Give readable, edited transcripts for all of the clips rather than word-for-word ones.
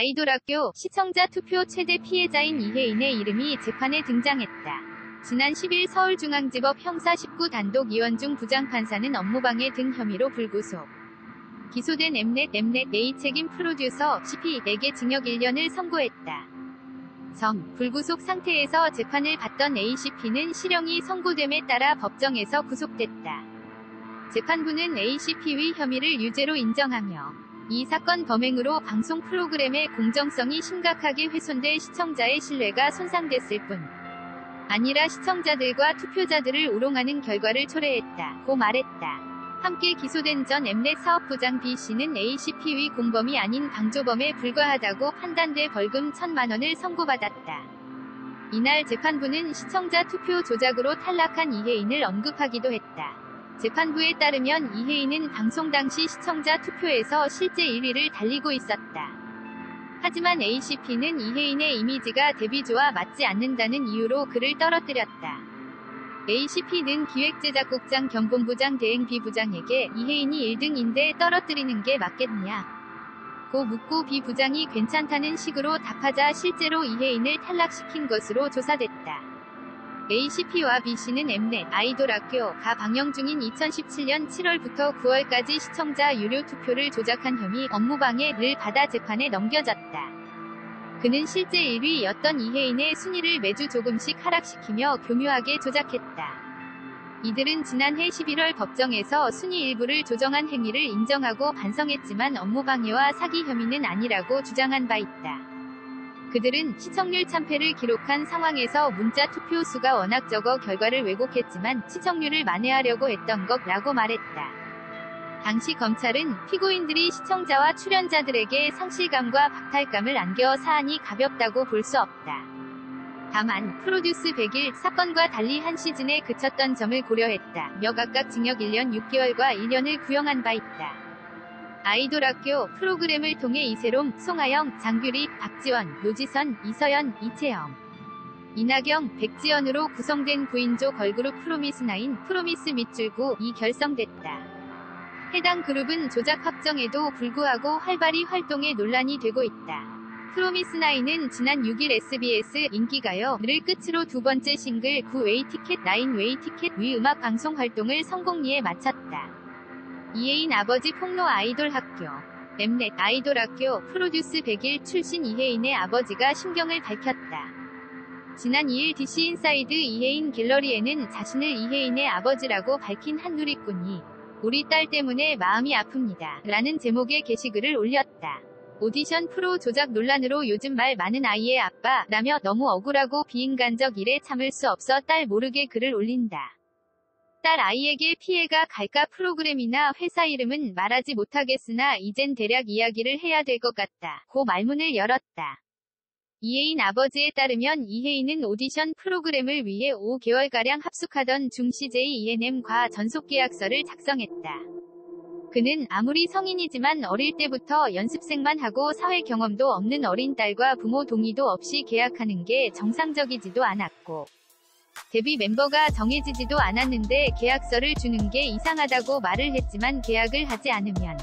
아이돌 학교 시청자 투표 최대 피해자인 이혜인의 이름이 재판에 등장했다. 지난 10일 서울중앙지법 형사 19 단독 이원중 부장판사는 업무방해 등 혐의로 불구속. 기소된 엠넷 A 책임 프로듀서 CP에게 징역 1년을 선고했다. 불구속 상태에서 재판을 받던 ACP는 실형이 선고됨에 따라 법정에서 구속됐다. 재판부는 ACP의 혐의를 유죄로 인정하며 이 사건 범행으로 방송 프로그램의 공정성이 심각하게 훼손돼 시청자의 신뢰가 손상됐을 뿐 아니라 시청자들과 투표자들을 우롱하는 결과를 초래했다고 말했다. 함께 기소된 전 엠넷 사업부장 B씨는 ACP의 공범이 아닌 방조범에 불과하다고 판단돼 벌금 1,000만 원을 선고받았다. 이날 재판부는 시청자 투표 조작으로 탈락한 이혜인을 언급하기도 했다. 재판부에 따르면 이혜인은 방송 당시 시청자 투표에서 실제 1위를 달리고 있었다. 하지만 ACP는 이혜인의 이미지가 데뷔조와 맞지 않는다는 이유로 그를 떨어뜨렸다. ACP는 기획제작국장 겸 본부장 대행 B부장에게 이혜인이 1등인데 떨어뜨리는 게 맞겠냐? 고 묻고 B부장이 괜찮다는 식으로 답하자 실제로 이혜인을 탈락시킨 것으로 조사됐다. ACP와 B씨는 엠넷 아이돌 학교가 방영 중인 2017년 7월부터 9월까지 시청자 유료 투표를 조작한 혐의 업무방해를 받아 재판에 넘겨졌다. 그는 실제 1위였던 이혜인의 순위를 매주 조금씩 하락시키며 교묘하게 조작했다. 이들은 지난해 11월 법정에서 순위 일부를 조정한 행위를 인정하고 반성했지만 업무방해와 사기 혐의는 아니라고 주장한 바 있다. 그들은 시청률 참패를 기록한 상황에서 문자 투표 수가 워낙 적어 결과를 왜곡했지만 시청률을 만회하려고 했던 것라고 말했다. 당시 검찰은 피고인들이 시청자와 출연자들에게 상실감과 박탈감을 안겨 사안이 가볍다고 볼 수 없다. 다만 프로듀스 100일 사건과 달리 한 시즌에 그쳤던 점을 고려했다며 각각 징역 1년 6개월과 1년을 구형한 바 있다. 아이돌 학교 프로그램을 통해 이세롬, 송하영, 장규리, 박지원, 노지선, 이서연, 이채영, 이나경, 백지연으로 구성된 9인조 걸그룹 프로미스나인 프로미스 밑줄고2 결성됐다. 해당 그룹은 조작 확정에도 불구하고 활발히 활동해 논란이 되고 있다. 프로미스나인은 지난 6일 SBS 인기가요를 끝으로 두 번째 싱글 9웨이 티켓 9웨이 티켓 위 음악 방송 활동을 성공리에 마쳤다. 이혜인 아버지 폭로 아이돌 학교 엠넷 아이돌 학교 프로듀스 100일 출신 이혜인의 아버지가 심경을 밝혔다. 지난 2일 DC 인사이드 이혜인 갤러리에는 자신을 이혜인의 아버지라고 밝힌 한 누리꾼이 우리 딸 때문에 마음이 아픕니다. 라는 제목의 게시글을 올렸다. 오디션 프로 조작 논란으로 요즘 말 많은 아이의 아빠라며 너무 억울하고 비인간적 일에 참을 수 없어 딸 모르게 글을 올린다. 딸 아이에게 피해가 갈까 프로그램이나 회사 이름은 말하지 못하겠으나 이젠 대략 이야기를 해야 될 것 같다. 고 말문을 열었다. 이혜인 아버지에 따르면 이혜인은 오디션 프로그램을 위해 5개월가량 합숙하던 중 CJ ENM과 전속계약서를 작성했다. 그는 아무리 성인이지만 어릴 때부터 연습생만 하고 사회 경험도 없는 어린 딸과 부모 동의도 없이 계약하는 게 정상적이지도 않았고 데뷔 멤버가 정해지지도 않았는데 계약서를 주는 게 이상하다고 말을 했지만 계약을 하지 않으면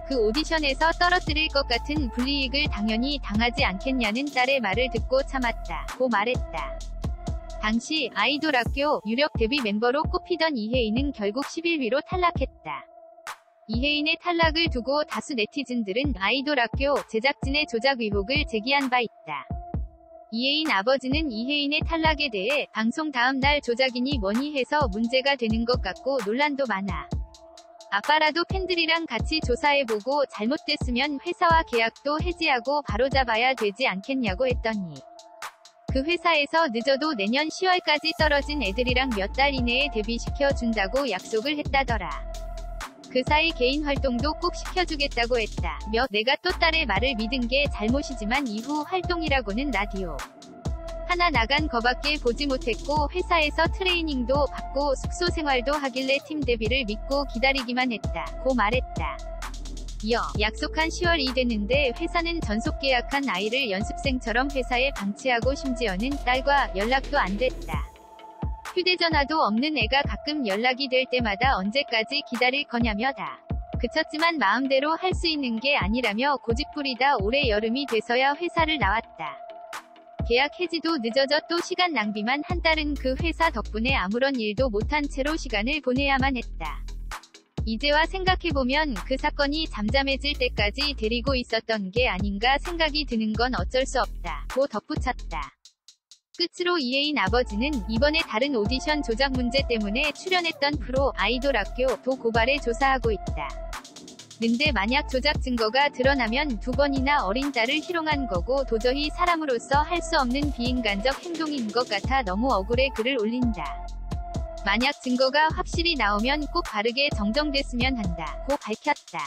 그 오디션에서 떨어뜨릴 것 같은 불이익을 당연히 당하지 않겠냐는 딸의 말을 듣고 참았다. 고 말했다. 당시 아이돌 학교 유력 데뷔 멤버로 꼽히던 이혜인은 결국 11위로 탈락했다. 이혜인의 탈락을 두고 다수 네티즌들은 아이돌 학교 제작진의 조작 의혹을 제기한 바 있다. 이혜인 아버지는 이혜인의 탈락에 대해 방송 다음 날 조작이니 뭐니 해서 문제가 되는 것 같고 논란도 많아. 아빠라도 팬들이랑 같이 조사해보고 잘못됐으면 회사와 계약도 해지하고 바로잡아야 되지 않겠냐고 했더니 그 회사에서 늦어도 내년 10월까지 떨어진 애들이랑 몇 달 이내에 데뷔시켜 준다고 약속을 했다더라. 그 사이 개인 활동도 꼭 시켜주겠다고 했다. 내가 또 딸의 말을 믿은 게 잘못이지만 이후 활동이라고는 라디오 하나 나간 거밖에 보지 못했고 회사에서 트레이닝도 받고 숙소 생활도 하길래 팀 데뷔를 믿고 기다리기만 했다. 고 말했다. 이어 약속한 10월이 됐는데 회사는 전속 계약한 아이를 연습생처럼 회사에 방치하고 심지어는 딸과 연락도 안 됐다. 휴대전화도 없는 애가 가끔 연락이 될 때마다 언제까지 기다릴 거냐며 다 그쳤지만 마음대로 할 수 있는 게 아니라며 고집부리다 올해 여름이 돼서야 회사를 나왔다. 계약 해지도 늦어져 또 시간 낭비만 한 딸은 그 회사 덕분에 아무런 일도 못한 채로 시간을 보내야만 했다. 이제와 생각해보면 그 사건이 잠잠해질 때까지 데리고 있었던 게 아닌가 생각이 드는 건 어쩔 수 없다. 고 덧붙였다. 끝으로 이혜인 아버지는 이번에 다른 오디션 조작 문제 때문에 출연했던 프로 아이돌 학교도 고발해 조사하고 있다. 근데 만약 조작 증거가 드러나면 두 번이나 어린 딸을 희롱한 거고 도저히 사람으로서 할 수 없는 비인간적 행동인 것 같아 너무 억울해 글을 올린다. 만약 증거가 확실히 나오면 꼭 바르게 정정됐으면 한다. 고 밝혔다.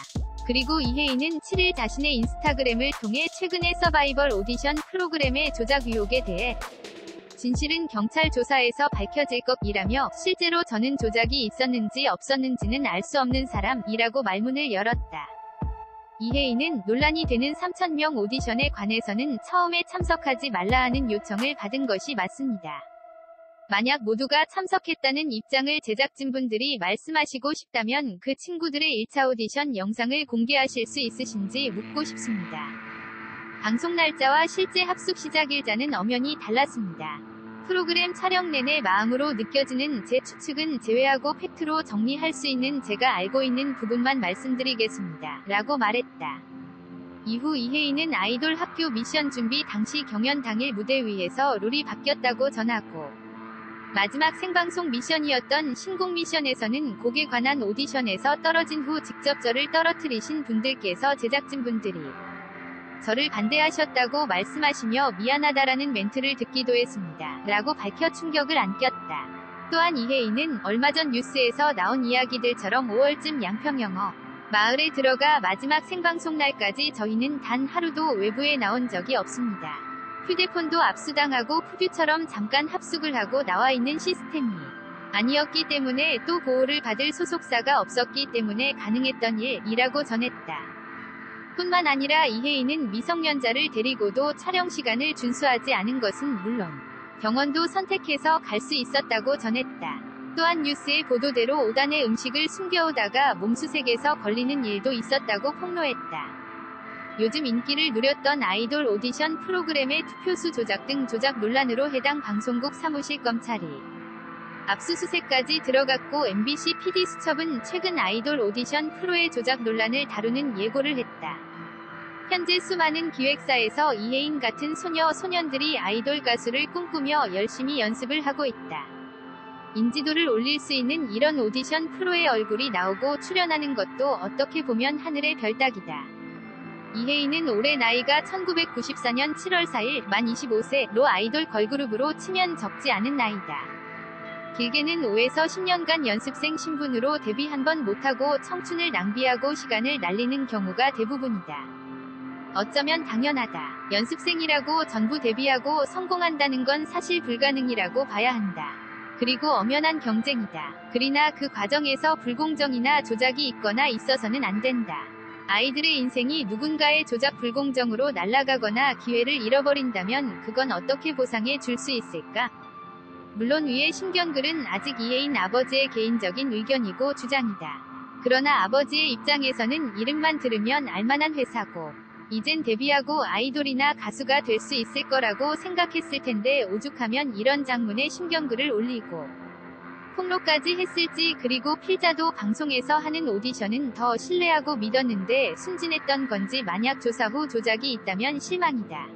그리고 이혜인은 7일 자신의 인스타그램을 통해 최근의 서바이벌 오디션 프로그램의 조작 의혹에 대해 진실은 경찰 조사에서 밝혀질 것이라며 실제로 저는 조작이 있었는지 없었는지는 알 수 없는 사람이라고 말문을 열었다. 이혜인은 논란이 되는 3,000명 오디션에 관해서는 처음에 참석하지 말라 하는 요청을 받은 것이 맞습니다. 만약 모두가 참석했다는 입장을 제작진분들이 말씀하시고 싶다면 그 친구들의 1차 오디션 영상을 공개하실 수 있으신지 묻고 싶습니다. 방송 날짜와 실제 합숙 시작 일자는 엄연히 달랐습니다. 프로그램 촬영 내내 마음으로 느껴지는 제 추측은 제외하고 팩트로 정리할 수 있는 제가 알고 있는 부분만 말씀드리겠습니다. 라고 말했다. 이후 이혜인은 아이돌 학교 미션 준비 당시 경연 당일 무대 위에서 룰이 바뀌었다고 전하고 마지막 생방송 미션이었던 신곡 미션에서는 곡에 관한 오디션에서 떨어진 후 직접 저를 떨어뜨리신 분들께서 제작진분들이 저를 반대하셨다고 말씀하시며 미안하다라는 멘트를 듣기도 했습니다. 라고 밝혀 충격을 안겼다. 또한 이혜인은 얼마 전 뉴스에서 나온 이야기들처럼 5월쯤 양평영어 마을에 들어가 마지막 생방송 날까지 저희는 단 하루도 외부에 나온 적이 없습니다. 휴대폰도 압수당하고 푸듀처럼 잠깐 합숙을 하고 나와 있는 시스템이 아니었기 때문에 또 보호를 받을 소속사가 없었기 때문에 가능했던 일이라고 전했다. 뿐만 아니라 이혜인은 미성년자를 데리고도 촬영 시간을 준수하지 않은 것은 물론 병원도 선택해서 갈 수 있었다고 전했다. 또한 뉴스의 보도대로 5단의 음식을 숨겨오다가 몸수색에서 걸리는 일도 있었다고 폭로했다. 요즘 인기를 누렸던 아이돌 오디션 프로그램의 투표수 조작 등 조작 논란으로 해당 방송국 사무실 검찰이 압수수색까지 들어갔고 MBC PD수첩은 최근 아이돌 오디션 프로의 조작 논란을 다루는 예고를 했다. 현재 수많은 기획사에서 이혜인 같은 소년들이 아이돌 가수를 꿈꾸며 열심히 연습을 하고 있다. 인지도를 올릴 수 있는 이런 오디션 프로의 얼굴이 나오고 출연하는 것도 어떻게 보면 하늘의 별 따기다. 이혜인은 올해 나이가 1994년 7월 4일 만 25세로 아이돌 걸그룹으로 치면 적지 않은 나이다. 길게는 5에서 10년간 연습생 신분으로 데뷔 한 번 못하고 청춘을 낭비하고 시간을 날리는 경우가 대부분이다. 어쩌면 당연하다. 연습생이라고 전부 데뷔하고 성공한다는 건 사실 불가능이라고 봐야 한다. 그리고 엄연한 경쟁이다. 그러나 그 과정에서 불공정이나 조작이 있거나 있어서는 안 된다. 아이들의 인생이 누군가의 조작 불공정으로 날아가거나 기회를 잃어버린다면 그건 어떻게 보상해 줄 수 있을까? 물론 위의 신견글은 아직 이혜인 아버지의 개인적인 의견이고 주장이다. 그러나 아버지의 입장에서는 이름만 들으면 알만한 회사고 이젠 데뷔하고 아이돌이나 가수가 될 수 있을 거라고 생각했을 텐데 오죽하면 이런 장문의 신견글을 올리고 폭로까지 했을지. 그리고 필자도 방송에서 하는 오디션은 더 신뢰하고 믿었는데 순진했던 건지 만약 조사 후 조작이 있다면 실망이다.